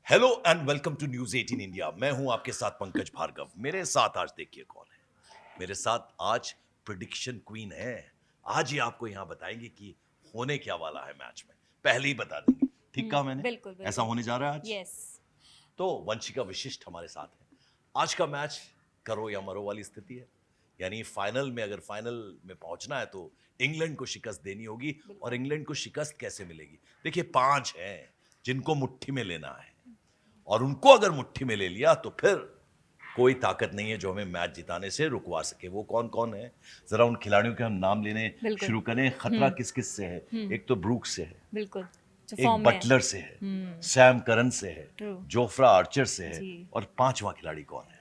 Hello and welcome to News 18 India. मैं हूं आपके साथ पंकज भार्गव। मेरे साथ आज देखिए कौन है। मेरे साथ आज प्रिडिक्शन क्वीन है। आज ही आपको यहां बताएंगे कि होने क्या वाला है मैच में। पहले ही बता देंगे। ठीक कहा मैंने? बिल्कुल ऐसा बिल्कुल। होने जा रहा है आज। यस। तो वंशिका विशिष्ट हमारे साथ है। आज का मैच करो या मरो वाली स्थिति है। यानी फाइनल में, अगर फाइनल में पहुंचना है तो इंग्लैंड को शिकस्त देनी होगी। और इंग्लैंड को शिकस्त कैसे मिलेगी? देखिए, 5 हैं जिनको मुट्ठी में लेना है, और उनको अगर मुट्ठी में ले लिया तो फिर कोई ताकत नहीं है जो हमें मैच जिताने से रुकवा सके। वो कौन कौन है, जरा उन खिलाड़ियों के हम नाम लेने बिल्कुल। शुरू करें। खतरा किस किस से है? एक तो ब्रूक से है, बिल्कुल। जो एक फॉर्म में है। बटलर से है, सैम करन से है, ट्रू। जोफ्रा आर्चर से है, जी। और पांचवा खिलाड़ी कौन है?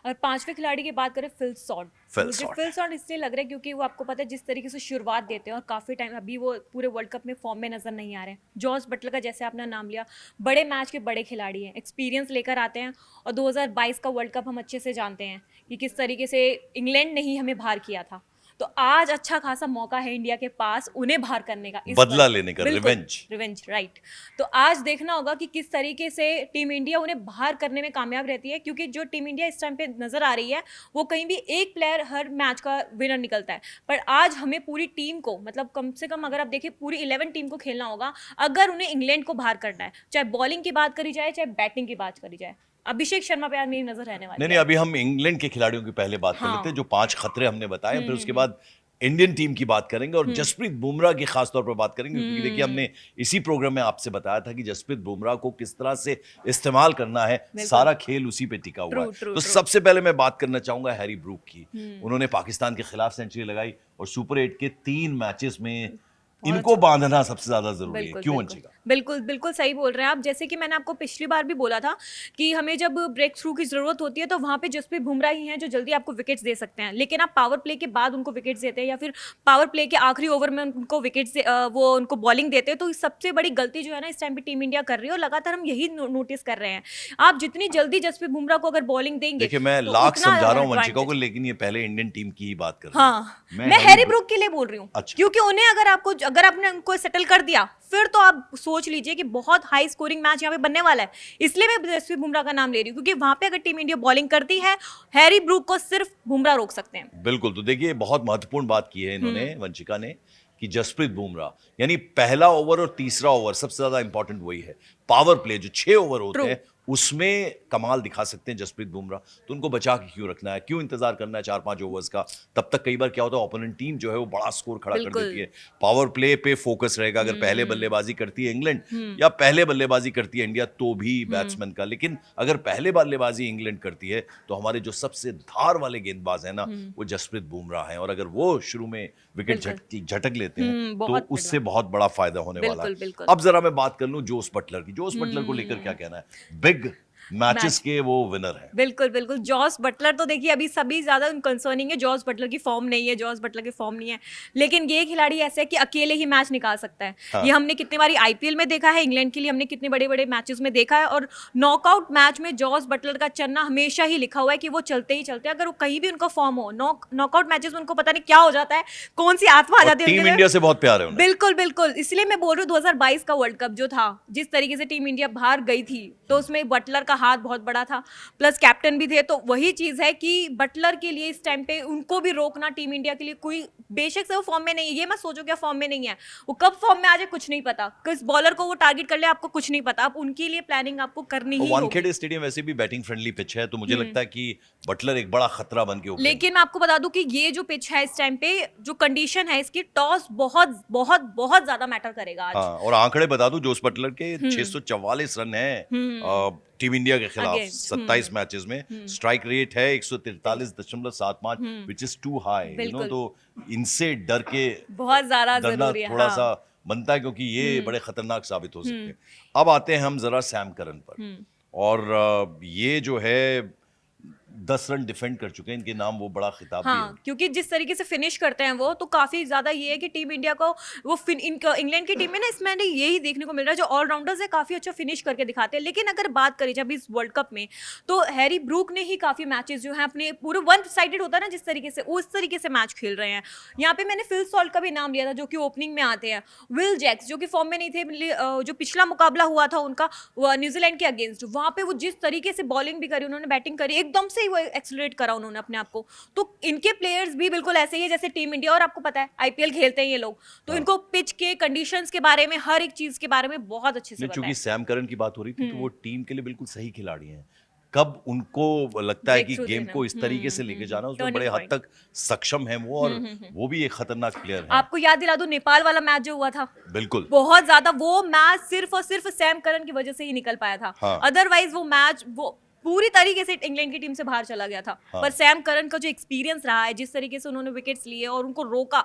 और पांचवें खिलाड़ी की बात करें, फिल सॉल्ट। फिल मुझे सॉल्ट फिल है। सॉल्ट इसलिए लग रहा है क्योंकि वो आपको पता है जिस तरीके से शुरुआत देते हैं और काफ़ी टाइम अभी वो पूरे वर्ल्ड कप में फॉर्म में नजर नहीं आ रहे हैं। जॉस बटलर का जैसे आपने नाम लिया, बड़े मैच के बड़े खिलाड़ी हैं, एक्सपीरियंस लेकर आते हैं। और 2022 का वर्ल्ड कप हम अच्छे से जानते हैं कि किस तरीके से इंग्लैंड ने ही हमें बाहर किया था। तो आज अच्छा खासा मौका है इंडिया के पास उन्हें बाहर करने का, इस बदला वर्ल्ड लेने का, बिल्कुल रिवेंज। Revenge, right. तो आज देखना होगा कि किस तरीके से टीम इंडिया उन्हें बाहर करने में कामयाब रहती है, क्योंकि जो टीम इंडिया इस टाइम पे नजर आ रही है वो कहीं भी एक प्लेयर हर मैच का विनर निकलता है। पर आज हमें पूरी टीम को, मतलब कम से कम अगर आप देखिए पूरी 11 टीम को खेलना होगा अगर उन्हें इंग्लैंड को बाहर करना है। चाहे बॉलिंग की बात करी जाए, चाहे बैटिंग की बात करी जाए। अभिषेक शर्मा पे आज मेरी नजर रहने नहीं वाली नहीं, है। अभी हम इंग्लैंड के खिलाड़ियों की पहले बात कर लेते हैं, हाँ। जो 5 खतरे हमने बताए। फिर उसके बाद इंडियन टीम की बात करेंगे और जसप्रीत बुमराह की खास तौर पर बात करेंगे, क्योंकि देखिए हमने इसी प्रोग्राम में आपसे बताया था कि जसप्रीत बुमराह को किस तरह से इस्तेमाल करना है। बिल्कुल। सारा खेल उसी पे टिका हुआ ट्रू है। ट्रू तो ट्रू। सबसे पहले मैं बात करना चाहूंगा हैरी ब्रूक की। उन्होंने पाकिस्तान के खिलाफ सेंचुरी लगाई और सुपर 8 के 3 मैचेस में बहुत इनको अच्छा। बांधना सबसे ज्यादा जरूरी है। बिल्कुल क्यों बिल्कुल। वंशिका? बिल्कुल बिल्कुल सही बोल रहे हैं आप। जैसे कि मैंने आपको पिछली बार भी बोला था कि हमें जब ब्रेक थ्रू की जरूरत होती है तो वहां पे जसप्रीत बुमराह ही हैं जो जल्दी आपको विकेट्स दे सकते हैं। लेकिन आप पावर प्ले के बाद उनको विकेट्स देते हैं या फिर पावर प्ले के आखिरी ओवर में उनको विकेट्स वो उनको बॉलिंग देते हैं, तो सबसे बड़ी गलती जो है ना इस टाइम पे टीम इंडिया कर रही है और लगातार हम यही नोटिस कर रहे हैं। आप जितनी जल्दी जसप्रीत बुमराह को अगर बॉलिंग देंगे देखिए, मैं तो लाख उतना समझा रहा हूं वंशिका को, एडवांटेज। लेकिन ये पहले इंडियन टीम की ही बात कर रहे हैं। हाँ, मैं हैरी हैरी ब्रूक। ब्रूक के लिए बोल रही हूँ। अच्छा। क्योंकि उन्हें अगर आपने उनको सेटल कर दिया फिर तो आप सोच लीजिए कि बहुत हाई स्कोरिंग मैच यहाँ पे बनने वाला है। इसलिए मैं जसप्रीत बुमराह का नाम ले रही हूँ क्योंकि वहां पे अगर टीम इंडिया बॉलिंग करती है, हैरी ब्रूक को सिर्फ बुमराह रोक सकते हैं। बिल्कुल। तो देखिए, बहुत महत्वपूर्ण बात की है इन्होंने, वंशिका ने, कि जसप्रीत बुमराह, यानी पहला ओवर और तीसरा ओवर सबसे ज्यादा इंपॉर्टेंट वही है। पावर प्ले जो 6 ओवर होते ट्रू। हैं उसमें कमाल दिखा सकते हैं जसप्रीत बुमराह। तो उनको बचा के क्यों रखना है, क्यों इंतजार करना है 4-5 ओवर्स का? तब तक कई बार क्या होता है, ओपोनेंट टीम जो है वो बड़ा स्कोर खड़ा कर बिल्कुल। देती है। पावर प्ले पे फोकस रहेगा। अगर पहले बल्लेबाजी करती है इंग्लैंड या पहले बल्लेबाजी करती है इंडिया, तो भी बैट्समैन का। लेकिन अगर पहले बल्लेबाजी इंग्लैंड करती है तो हमारे जो सबसे धार वाले गेंदबाज है ना, वो जसप्रीत बुमराह हैं। और अगर वो शुरू में विकेट बिल्कुल। झटक लेते हैं तो बहुत उससे एडवांटेज। बहुत बड़ा फायदा होने वाला है। बिल्कुल बिल्कुल। अब जरा मैं बात कर लूं जोस बटलर की। जोस बटलर को लेकर क्या कहना है? Big matches match. के वो विनर है। बिल्कुल बिल्कुल। जॉस बटलर तो देखिए अभी सभी ज्यादा कंसर्निंग है, जॉस बटलर की फॉर्म नहीं है, जॉस बटलर की फॉर्म नहीं है। लेकिन ये खिलाड़ी ऐसा है कि अकेले ही मैच निकाल सकता है। हाँ। ये हमने कितनी बारी आईपीएल में देखा है, इंग्लैंड के लिए हमने कितने बड़े बड़े मैचेस में देखा है। और नॉकआउट मैच में जॉस बटलर का चलना हमेशा ही लिखा हुआ है कि वो चलते ही चलते हैं। अगर वो कहीं भी उनका फॉर्म हो, नॉकआउट मैचेस में उनको पता नहीं क्या हो जाता है, कौन सी आत्मा आ और जाती है टीम उनके इंडिया अंदर। से बहुत प्यार है उन्हें। बिल्कुल बिल्कुल। इसलिए मैं बोल रही हूँ 2022 का वर्ल्ड कप जो था, जिस तरीके से टीम इंडिया बाहर गई थी, तो उसमें बटलर का हाथ बहुत बड़ा था, प्लस कैप्टन भी थे। तो वही चीज है कि बटलर के लिए इस टाइम पे उनको भी रोकना टीम इंडिया के लिए कोई, बेशक से वो फॉर्म में नहीं है, ये मत सोचो क्या फॉर्म में नहीं है, वो कब फॉर्म में आ जाए कुछ नहीं पता, किस बॉलर को वो टारगेट कर ले आपको कुछ नहीं पता। आप उनके लिए प्लानिंग आपको करनी और ही होगी। वानखेड़े स्टेडियम वैसे भी बैटिंग फ्रेंडली पिच है, तो मुझे लगता है कि बटलर एक बड़ा खतरा बन के उभरेंगे। लेकिन मैं आपको बता दूं कि ये जो पिच है इस टाइम पे, जो कंडीशन है इसकी, टॉस बहुत बहुत बहुत ज्यादा मैटर करेगा आज। हाँ, और आंकड़े बता दूं, जोस बटलर के 644 रन है टीम इंडिया के खिलाफ अगेंस्ट। 27 मैचेस में। स्ट्राइक रेट है 143.75, विच इज टू हाई। बिल्कुल। तो इनसे डर के बहुत ज्यादा डरना जरूरी है, थोड़ा सा हाँ। बनता है, क्योंकि ये बड़े खतरनाक साबित हो सकते हैं। अब आते हैं हम जरा सैम करन पर। और ये जो है 10 रन डिफेंड कर चुके हैं, इनके नाम वो बड़ा खिताब भी हाँ, है। क्योंकि जिस तरीके से फिनिश करते हैं वो, तो काफी ज्यादा ये है कि टीम इंडिया को वो इंग्लैंड की टीम में ना इसमें यही देखने को मिल रहा है, जो ऑलराउंडर्स है काफी अच्छा फिनिश करके दिखाते हैं। लेकिन अगर बात करें जब इस वर्ल्ड कप में, तो हैरी ब्रूक ने ही काफी मैचेस जो है अपने पूरे वन साइडेड होता है ना जिस तरीके से, उस तरीके से मैच खेल रहे हैं। यहाँ पे मैंने फिल सॉल्ट का भी नाम लिया था जो कि ओपनिंग में आते हैं, विल जैक्स जो कि फॉर्म में नहीं थे, जो पिछला मुकाबला हुआ था उनका न्यूजीलैंड के अगेंस्ट, वहां पे वो जिस तरीके से बॉलिंग भी करी उन्होंने, बैटिंग करी, एकदम से ही वो एक्सेलरेट करा उन्होंने अपने आप को। तो इनके प्लेयर्स भी बिल्कुल ऐसे ही है जैसे टीम इंडिया, और आपको पता है आईपीएल खेलते हैं ये लोग, तो हाँ। इनको पिच के कंडीशंस के बारे में, हर एक चीज के बारे में बहुत अच्छे से नहीं, पता चूंकि है। सैम करन की बात हो रही थी तो वो टीम के लिए बिल्कुल सही खिलाड़ी हैं। कब उनको लगता है कि Breakthrough गेम देना। को इस तरीके से लेके जाना, उसमें Turning बड़े हद point। तक सक्षम है वो, और वो भी एक खतरनाक प्लेयर है। आपको याद दिला दूं नेपाल वाला मैच जो हुआ था, बिल्कुल। बहुत ज्यादा वो मैच सिर्फ और सिर्फ सैम करन की वजह से ही निकल पाया था। हाँ। अदरवाइज वो मैच वो पूरी तरीके से इंग्लैंड की टीम से बाहर चला गया था। हाँ। पर सैम करन का जो एक्सपीरियंस रहा है, जिस तरीके से उन्होंने विकेट्स लिए और उनको रोका,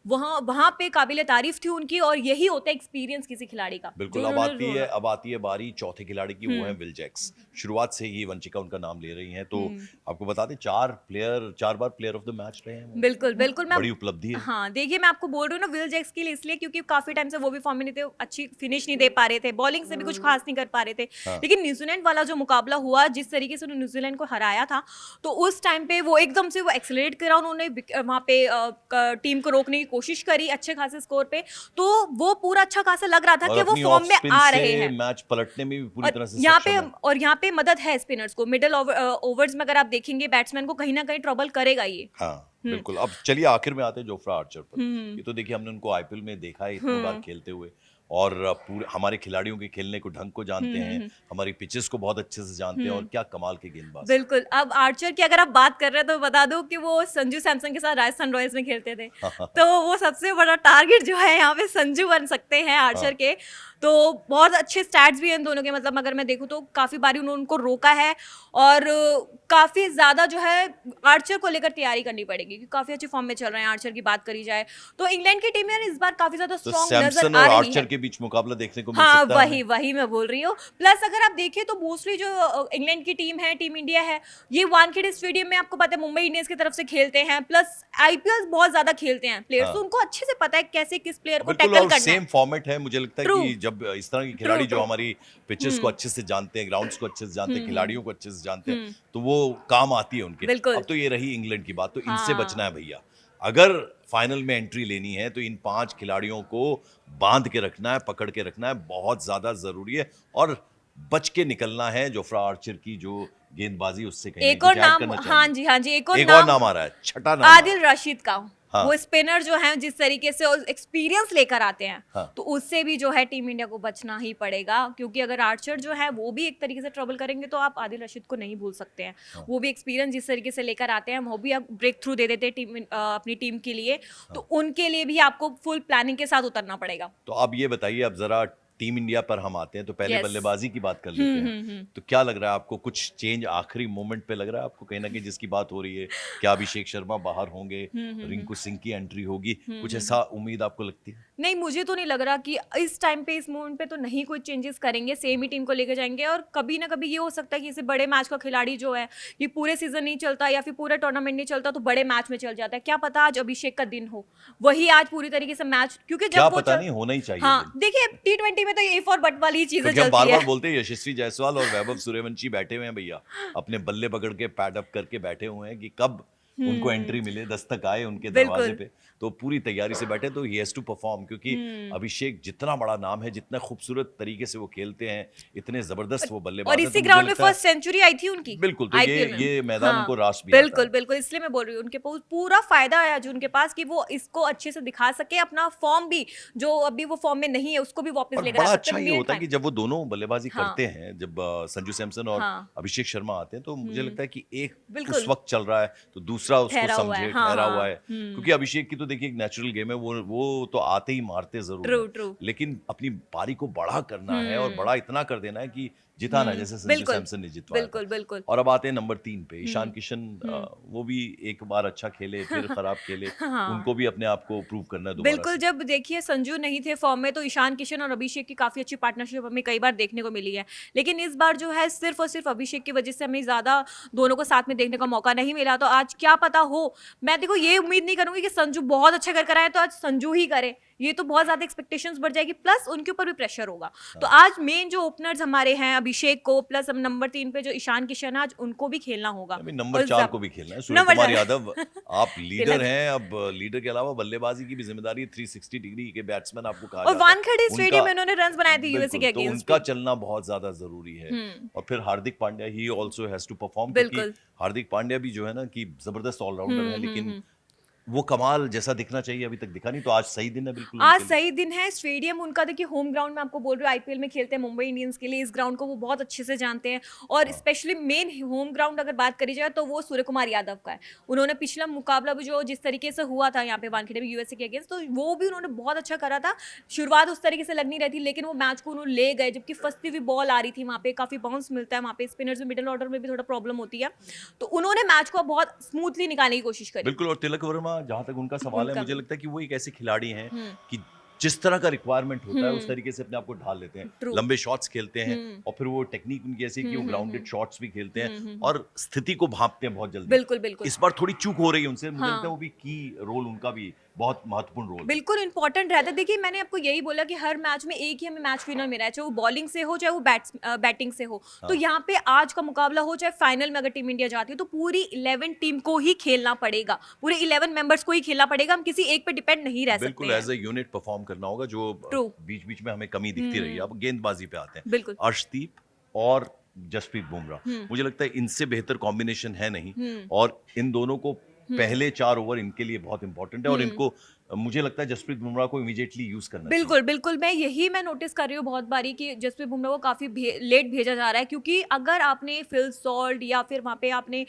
वहां पे काबिले तारीफ थी उनकी, और यही होता है एक्सपीरियंस किसी खिलाड़ी का। बिल्कुल। जो उन्होंने अब आती है बारी चौथे खिलाड़ी की, वो है विल जैक्स। शुरुआत से ही वंशिका उनका नाम ले रही हैं, तो आपको बता दें 4 बार प्लेयर ऑफ द मैच रहे हैं वो। बिल्कुल बिल्कुल, मैं बड़ी उपलब्धि है। हाँ, देखिए मैं आपको बोल रही हूँ ना विल जैक्स के लिए, इसलिए क्योंकि काफी टाइम से वो भी फॉर्म में नहीं थे, अच्छी फिनिश नहीं दे पा रहे थे, बॉलिंग से भी कुछ खास नहीं कर पा रहे थे। हाँ। लेकिन न्यूजीलैंड वाला जो मुकाबला हुआ, जिस तरीके से उन्होंने न्यूजीलैंड को हराया था, तो उस टाइम पे वो एकदम से वो एक्सेलरेट करा, उन्होंने वहां पे टीम को रोकने की कोशिश करी अच्छे खासे स्कोर पे, तो वो पूरा अच्छा खासा लग रहा था कि वो फॉर्म में आ रहे हैं। मैच पलटने में भी पूरी तरह से यहाँ पे, सक्षम है। और यहाँ पे मदद है स्पिनर्स को, मिडिल ओवर्स में अगर आप देखेंगे बैट्समैन को कहीं ना कहीं ट्रबल करेगा ये। हाँ बिल्कुल। अब चलिए आखिर में आते हैं जोफ्रा आर्चर पर। ये तो देखिए हमने उनको आईपीएल में देखा है इतनी बार खेलते हुए, और पूरे हमारे खिलाड़ियों के खेलने को ढंग को जानते हैं, हमारी पिचेस को बहुत अच्छे से जानते हैं, और क्या कमाल के गेंदबाज। बिल्कुल। अब आर्चर की अगर आप बात कर रहे हैं तो बता दूं कि वो संजू सैमसन के साथ राजस्थान रॉयल्स में खेलते थे। तो वो सबसे बड़ा टारगेट जो है यहाँ पे संजू बन सकते हैं आर्चर के। तो बहुत अच्छे स्टैट्स भी हैं इन दोनों के, मतलब अगर मैं देखूं तो काफी बारी उन्होंने उनको रोका है, और काफी ज्यादा जो है आर्चर को लेकर तैयारी करनी पड़ेगी, क्योंकि काफी अच्छे फॉर्म में चल रहे हैं आर्चर की बात करी जाए तो। इंग्लैंड की टीम इस बार काफी ज्यादा तो स्ट्रॉन्ग नजर सैमसन आ और रही आर्चर है। के बीच मुकाबला देखने को मिल हाँ, सकता है। वही मैं बोल रही हूँ। प्लस अगर आप देखिए तो मोस्टली जो इंग्लैंड की टीम है, टीम इंडिया है, ये वानखेड़े स्टेडियम में आपको पता है मुंबई इंडियंस की तरफ से खेलते हैं, प्लस आईपीएल बहुत ज्यादा खेलते हैं प्लेयर्स, तो उनको अच्छे से पता है कैसे किस प्लेयर को बिल्कुल, टैकल और करना सेम है। फॉर्मेट है। मुझे लगता है True. कि जब इस तरह के खिलाड़ी जो true. हमारी पिचेस को अच्छे से जानते हैं, ग्राउंड्स को अच्छे से जानते हैं, खिलाड़ियों को अच्छे से जानते हैं, तो वो काम आती है उनके। बिल्कुल। अब तो ये रही इंग्लैंड की बात, तो इनसे हाँ। बचना है भैया। अगर फाइनल में एंट्री लेनी है तो इन 5 खिलाड़ियों को बांध के रखना है, पकड़ के रखना है, बहुत ज्यादा जरूरी है, और बच के निकलना है जोफ्रा आर्चर की जो गेंदबाजी, उससे कहीं एक और नाम, हाँ जी, एक और नाम आ रहा है, छठा नाम आदिल रशीद का। हाँ। वो स्पिनर जो है जिस तरीके से एक्सपीरियंस लेकर आते हैं, हाँ। तो उससे भी जो है टीम इंडिया को बचना ही पड़ेगा, क्योंकि अगर आर्चर जो है वो भी एक तरीके से ट्रबल करेंगे तो आप आदिल रशीद को नहीं भूल सकते हैं। हाँ। वो भी एक्सपीरियंस जिस तरीके से लेकर आते हैं, वो भी आप ब्रेक थ्रू दे देते हैं अपनी टीम के लिए, तो उनके लिए भी आपको फुल प्लानिंग के साथ उतरना पड़ेगा। तो अब ये बताइए, अब जरा टीम इंडिया पर हम आते हैं, तो पहले Yes. बल्लेबाजी की बात कर लेते हैं। तो क्या लग रहा है आपको, कुछ चेंज आखिरी मोमेंट पे लग रहा है आपको कहीं ना कहीं, जिसकी बात हो रही है? क्या अभिषेक शर्मा बाहर होंगे, रिंकू सिंह की एंट्री होगी, कुछ ऐसा उम्मीद आपको लगती है? नहीं, मुझे तो नहीं लग रहा कि इस टाइम पे, इस मोमेंट पे तो नहीं कोई चेंजेस करेंगे, सेम ही टीम को लेकर जाएंगे। और कभी ना कभी ये हो सकता है कि इसे बड़े मैच का खिलाड़ी जो है, ये पूरे सीजन नहीं चलता या फिर पूरे टूर्नामेंट नहीं चलता, तो बड़े मैच में चल जाता है। क्या पता आज अभिषेक का दिन हो, वही आज पूरी तरीके से मैच, क्योंकि क्या जब वो पता नहीं, होना ही चाहिए। हाँ, देखिए T20 में तो ये फॉर बट वाली चीजें क्योंकि हम चलती बार है। बार बोलते हैं यशस्वी जायसवाल और वैभव सूर्यवंशी बैठे हुए हैं भैया, अपने बल्ले पकड़ के पैड अप करके बैठे हुए हैं कि कब उनको एंट्री मिले, दस्तक आए उनके दरवाजे पे, तो पूरी तैयारी से बैठे, तो ही हैज टू परफॉर्म, क्योंकि अभिषेक जितना बड़ा नाम है, जितना खूबसूरत तरीके से वो खेलते हैं, इतने जबरदस्त वो बल्लेबाज और हैं, इसी तो ग्राउंड में मुझे लगता है- फर्स्ट सेंचुरी आई थी उनकी। बिल्कुल, तो IPL में। ये मैदान हाँ, उनको रास भी आता बिल्कुल है। बिल्कुल, इसलिए मैं बोल रही हूँ उनके पास पूरा फायदा है आज उनके पास, कि वो इसको अच्छे से दिखा सके, अपना फॉर्म भी जो अभी वो फॉर्म में नहीं है उसको भी वापस और लेकर बड़ा आ सकते अच्छा हैं ये मेन होता है टाइम। कि जब वो दोनों बल्लेबाजी हाँ। करते हैं, जब संजू सैमसन और हाँ। अभिषेक शर्मा आते हैं, तो मुझे लगता है कि एक बिल्कुल। उस वक्त चल रहा है तो दूसरा दूसरा उसको ठहरा हुआ है, समझे, हाँ, ठहरा हाँ, हुआ है, क्योंकि अभिषेक की तो देखिए एक नेचुरल गेम है, वो तो आते ही मारते जरूर ट्रू हैं, ट्रू लेकिन अपनी पारी को बड़ा करना है और बड़ा इतना कर देना है कि जिताना है, जैसे संजू बिल्कुल सैमसन ने जितवाया था। बिल्कुल बिल्कुल और अब आते हैं नंबर 3 पे, ईशान किशन। वो भी एक बार अच्छा खेले फिर खराब खेले, हाँ उनको भी अपने आप को प्रूव करना है दोबारा बिल्कुल, से। जब देखिए संजू नहीं थे फॉर्म में तो ईशान किशन और अभिषेक की काफ़ी अच्छी पार्टनरशिप हमें कई बार देखने को मिली है। लेकिन इस बार जो है सिर्फ़ और सिर्फ़ अभिषेक की वजह से हमें ज़्यादा दोनों को साथ में देखने का मौका नहीं मिला। तो आज क्या पता हो, मैं देखो ये उम्मीद नहीं करूँगी कि संजू बहुत अच्छा कर कर आए तो आज संजू ही करे। ये तो बहुत ज़्यादा एक्सपेक्टेशंस बढ़ जाएगी, प्लस उनके ऊपर भी प्रेशर होगा। तो आज मेन जो ओपनर्स हमारे हैं अभिषेक को, प्लस हम नंबर 3 पे जो ईशान किशन है, आज उनको भी खेलना होगा। अभी नंबर और 4 को भी खेलना है, सूर्य नंबर कुमार 4 यादव। आप लीडर तिलक। हैं, अब लीडर के अलावा बल्लेबाजी की भी जिम्मेदारी 360 डिग्री के बैट्समैन आपको कहा और जाता है। वानखेड़े स्टेडियम में उन्होंने रन्स बनाए थे यूएसए बिल्कुल, के तो अगेंस्ट उनका भी। चलना बहुत ज्यादा जरूरी है। और फिर हार्दिक पांड्या ही ऑल्सो हैज टू परफॉर्म, क्योंकि बिल्कुल। हार्दिक पांड्या भी जो है ना कि जबरदस्त ऑलराउंडर है, लेकिन वो कमाल जैसा दिखना चाहिए अभी तक दिखा नहीं, तो आज सही दिन है बिल्कुल आज उनके लिए। सही दिन है। स्टेडियम उनका देखिए होम ग्राउंड में, आपको बोल रही हूँ आईपीएल में खेलते हैं मुंबई इंडियंस के लिए, इस ग्राउंड को वो बहुत अच्छे से जानते हैं। और स्पेशली मेन होम ग्राउंड अगर बात करी जाए तो वो सूर्य कुमार यादव का है। उन्होंने पिछला मुकाबला भी जो जिस तरीके से हुआ था यहाँ पे वानखेड़े में यूएसए के अगेंस्ट, तो वो भी उन्होंने बहुत अच्छा करा था। शुरुआत उस तरीके से लग नहीं रही थी, लेकिन वो मैच को उन्होंने ले गए, जबकि फंसती हुई बॉल आ रही थी वहाँ पे, काफी बाउंस मिलता है वहाँ पे, स्पिनर्स में मिडिल ऑर्डर में भी थोड़ा प्रॉब्लम होती है, तो उन्होंने मैच को बहुत स्मूथली निकालने की कोशिश करी। बिल्कुल। और तिलक वर्मा, जहां तक उनका सवाल है, उनका मुझे भी। लगता है कि वो एक ऐसे खिलाड़ी हैं कि जिस तरह का रिक्वायरमेंट होता है उस तरीके से अपने आप को ढाल लेते हैं। True. लंबे शॉट्स खेलते हैं और फिर वो टेक्निक उनकी ऐसी है कि वो ग्राउंडेड शॉट्स भी खेलते हैं और स्थिति को भांपते हैं बहुत जल्दी। बिल्कुल बिल्कुल इस बार थोड़ी चूक हो रही है उनसे, मुझे हाँ। लगता है वो भी की रोल उनका भी बहुत महत्वपूर्ण रोल है। बिल्कुल इंपॉर्टेंट रहता है। देखिए मैंने आपको यही बोला कि हर मैच में एक ही हमें मैच विनर मिला है, चाहे वो बॉलिंग से हो चाहे वो बैटिंग से हो। तो यहाँ पे आज का मुकाबला हो चाहे फाइनल में अगर टीम इंडिया जाती है तो पूरी 11 टीम को ही खेलना पड़ेगा, पूरे 11 मेंबर्स को ही खेलना पड़ेगा, हम किसी एक पे डिपेंड नहीं रह सकते बिल्कुल हैं। एज ए यूनिट परफॉर्म करना होगा, जो True. बीच बीच में हमें कमी दिखती रही है। अब गेंदबाजी पे आते हैं। बिल्कुल। अर्शदीप और जसप्रीत बुमराह, मुझे लगता है इनसे बेहतर कॉम्बिनेशन है नहीं, और इन दोनों को पहले 4 ओवर इनके लिए बहुत इंपॉर्टेंट है, और इनको मुझे लगता है जसप्रीत बुमराह को इमीडिएटली यूज करना चाहिए। बिल्कुल बिल्कुल, मैं नोटिस कर रही हूँ बहुत बारी कि जसप्रीत बुमराह को काफ़ी लेट भेजा जा रहा है, क्योंकि अगर आपने फिल सॉल्ट या फिर वहाँ पे आपने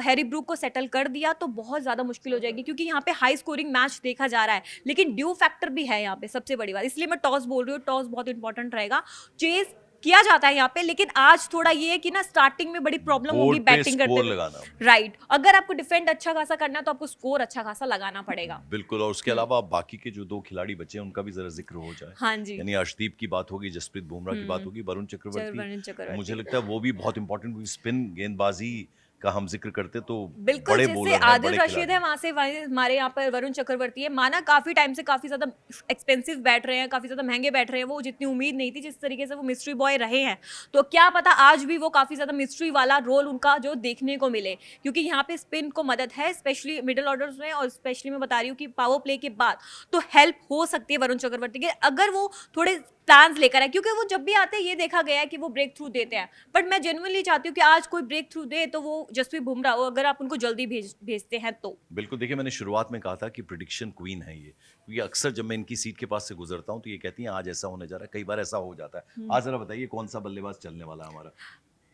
हैरी ब्रूक को सेटल कर दिया तो बहुत ज़्यादा मुश्किल हो जाएगी, क्योंकि यहाँ पे हाई स्कोरिंग मैच देखा जा रहा है, लेकिन ड्यू फैक्टर भी है यहाँ पे सबसे बड़ी बात। इसलिए मैं टॉस बोल रही हूँ, टॉस बहुत इंपॉर्टेंट रहेगा, चेस किया जाता है यहाँ पे, लेकिन आज थोड़ा ये है कि ना स्टार्टिंग में बड़ी प्रॉब्लम होगी बोर्ड पे बैटिंग करते स्कोर हुए। लगाना। राइट, अगर आपको डिफेंड अच्छा खासा करना है तो आपको स्कोर अच्छा खासा लगाना पड़ेगा। बिल्कुल। और उसके अलावा बाकी के जो 2 खिलाड़ी बचे हैं उनका भी जरा जिक्र हो जाए। हाँ जी। यानी अर्शदीप की बात होगी, जसप्रीत बुमराह की बात होगी, वरुण वरुण चक्रवर्ती। मुझे लगता है वो भी बहुत इंपॉर्टेंट, क्योंकि स्पिन गेंदबाजी का हम जिक्र करते तो बिल्कुल, बड़े जैसे बॉलर हैं, आदिल बड़े रशीद खिलाड़ी है, वहां से हमारे यहाँ पर वरुण चक्रवर्ती है। माना काफी टाइम से काफी ज्यादा एक्सपेंसिव बैठ रहे हैं, काफी ज्यादा महंगे बैठ रहे हैं, वो जितनी उम्मीद नहीं थी जिस तरीके से वो मिस्ट्री बॉय रहे हैं, तो क्या पता आज भी वो काफी ज्यादा मिस्ट्री वाला रोल उनका जो देखने को मिले, क्योंकि यहाँ पे स्पिन को मदद है, स्पेशली मिडिल ऑर्डर्स में, और स्पेशली मैं बता रही हूँ कि पावर प्ले के बाद तो हेल्प हो सकती है वरुण चक्रवर्ती के, अगर वो थोड़े प्लान्स लेकर आए, क्योंकि वो जब भी आते हैं ये देखा गया है कि वो ब्रेक थ्रू देते हैं, बट मैं जेन्युइनली चाहती हूँ कि आज कोई ब्रेक थ्रू दे तो वो जसप्रीत बुमराह हो, अगर आप उनको जल्दी भेजते हैं तो। बिल्कुल। देखिए, मैंने शुरुआत में कहा था कि प्रिडिक्शन क्वीन है ये, क्योंकि अक्सर जब मैं इनकी सीट के पास से गुजरता हूँ तो ये कहती हैं आज ऐसा होने जा रहा है, कई बार ऐसा हो जाता है। आज जरा बताइए कौन सा बल्लेबाज चलने वाला है हमारा?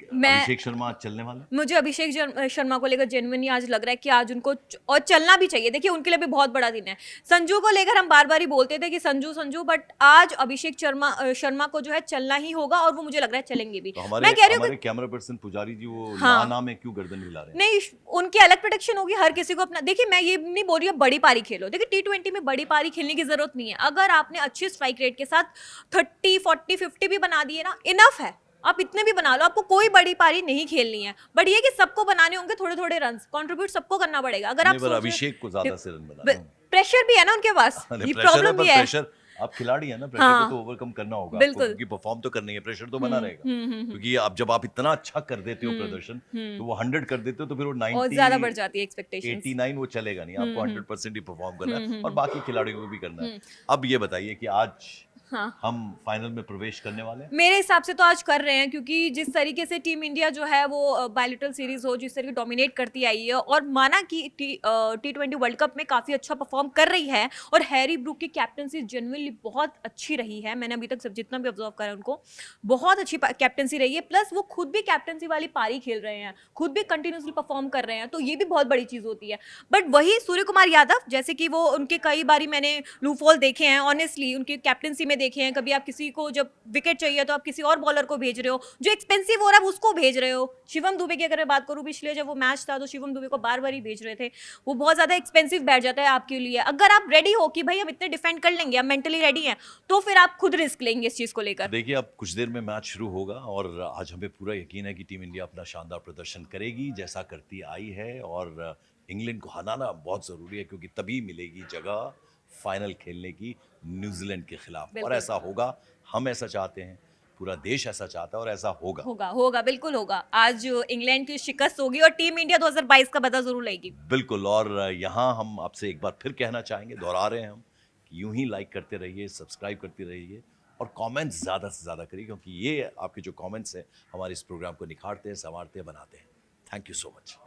अभिषेक शर्मा आज चलने वाला है? मुझे अभिषेक शर्मा को लेकर जेन्युइनली आज लग रहा है कि आज उनको और चलना भी चाहिए। देखिए उनके लिए भी बहुत बड़ा दिन है। संजू को लेकर हम बार बार ही बोलते थे कि संजू संजू, बट आज अभिषेक शर्मा को जो है चलना ही होगा, और वो मुझे लग रहा है चलेंगे भी। तो मैं कह रही हूँ हमारे कैमरा पर्सन पुजारी जी वो हाँ। ना में क्यों गर्दन हिला रहे हैं? नहीं, उनकी अलग प्रोटेक्शन होगी, हर किसी को अपना। देखिए मैं ये नहीं बोल रही हूँ बड़ी पारी खेलो, देखिए T20 में बड़ी पारी खेलने की जरूरत नहीं है। अगर आपने अच्छी स्ट्राइक रेट के साथ 30, 40, 50 भी बना दिए ना, इनफ है। आप इतने भी बना लो, आपको कोई बड़ी पारी नहीं खेलनी है, बट ये कि सबको बनाने होंगे थोड़े थोड़े रन, कंट्रीब्यूट सबको करना पड़ेगा। अगर आप नहीं, पर अभिषेक को ज्यादा से रन बनाना है। प्रेशर भी है ना उनके पास, ये प्रॉब्लम भी है। प्रेशर, आप खिलाड़ी है ना, प्रेशर को तो ओवरकम करना होगा आपको, क्योंकि परफॉर्म तो करनी है, प्रेशर तो बना रहेगा। क्योंकि अब जब आप इतना अच्छा कर देते हो प्रदर्शन, तो वो 100 कर देते हो तो फिर वो 90 और ज्यादा बढ़ जाती है एक्सपेक्टेशंस। 89 वो चलेगा नहीं, आपको 100% ही परफॉर्म करना है, और बाकी खिलाड़ियों को भी करना है। अब ये बताइए कि आज हाँ। हम फाइनल में प्रवेश करने वाले हैं? मेरे हिसाब से तो आज कर रहे हैं, क्योंकि जिस तरीके से टीम इंडिया जो है वो बायलैटरल सीरीज हो जिस तरीके डोमिनेट करती आई है, और माना कि T20 वर्ल्ड कप में काफ़ी अच्छा परफॉर्म कर रही है, और हैरी ब्रूक की कैप्टनसी जेन्युइनली बहुत अच्छी रही है। मैंने अभी तक सब जितना भी ऑब्जर्व करा उनको, बहुत अच्छी कैप्टनसी रही है। प्लस वो खुद भी कैप्टनसी वाली पारी खेल रहे हैं, खुद भी कंटिन्यूसली परफॉर्म कर रहे हैं, तो ये भी बहुत बड़ी चीज़ होती है। बट वही सूर्य कुमार यादव, जैसे कि वो उनके कई बारी मैंने लूफॉल देखे हैं, ऑनेस्टली उनकी कैप्टनसी में देखे हैं। कभी आप किसी को जब विकेट चाहिए तो आप किसी और बॉलर को भेज रहे हो, जो एक्सपेंसिव हो रहा है उसको भेज रहे हो। शिवम दुबे की अगर मैं बात करूं, पिछले जब वो मैच था तो शिवम दुबे को बार बार ही भेज रहे थे, वो बहुत ज्यादा एक्सपेंसिव बैठ जाता है आपके लिए। अगर आप रेडी हो कि भाई हम इतने डिफेंड कर लेंगे, आप मेंटली रेडी हैं, तो फिर आप खुद रिस्क लेंगे इस चीज को लेकर। देखिए, अब कुछ देर में मैच शुरू होगा और आज हमें पूरा यकीन है कि टीम इंडिया अपना शानदार प्रदर्शन करेगी जैसा करती आई है, और इंग्लैंड को हराना बहुत ज़रूरी है क्योंकि तभी मिलेगी जगह फाइनल खेलने की न्यूजीलैंड के खिलाफ, और बिल्कुल। ऐसा होगा। हम ऐसा चाहते हैं, पूरा देश ऐसा चाहता है, और ऐसा होगा। होगा होगा बिल्कुल होगा। आज इंग्लैंड की शिकस्त होगी और टीम इंडिया 2022 का बदला जरूर लेगी। बिल्कुल। और यहाँ हम आपसे एक बार फिर कहना चाहेंगे, दोहरा रहे हैं हम, कि यूं ही लाइक करते रहिए, सब्सक्राइब करते रहिए, और कमेंट्स ज़्यादा से ज़्यादा करिए, क्योंकि ये आपके जो कमेंट्स हैं हमारे इस प्रोग्राम को निखारते हैं, संवारते हैं, बनाते हैं। Thank you so much.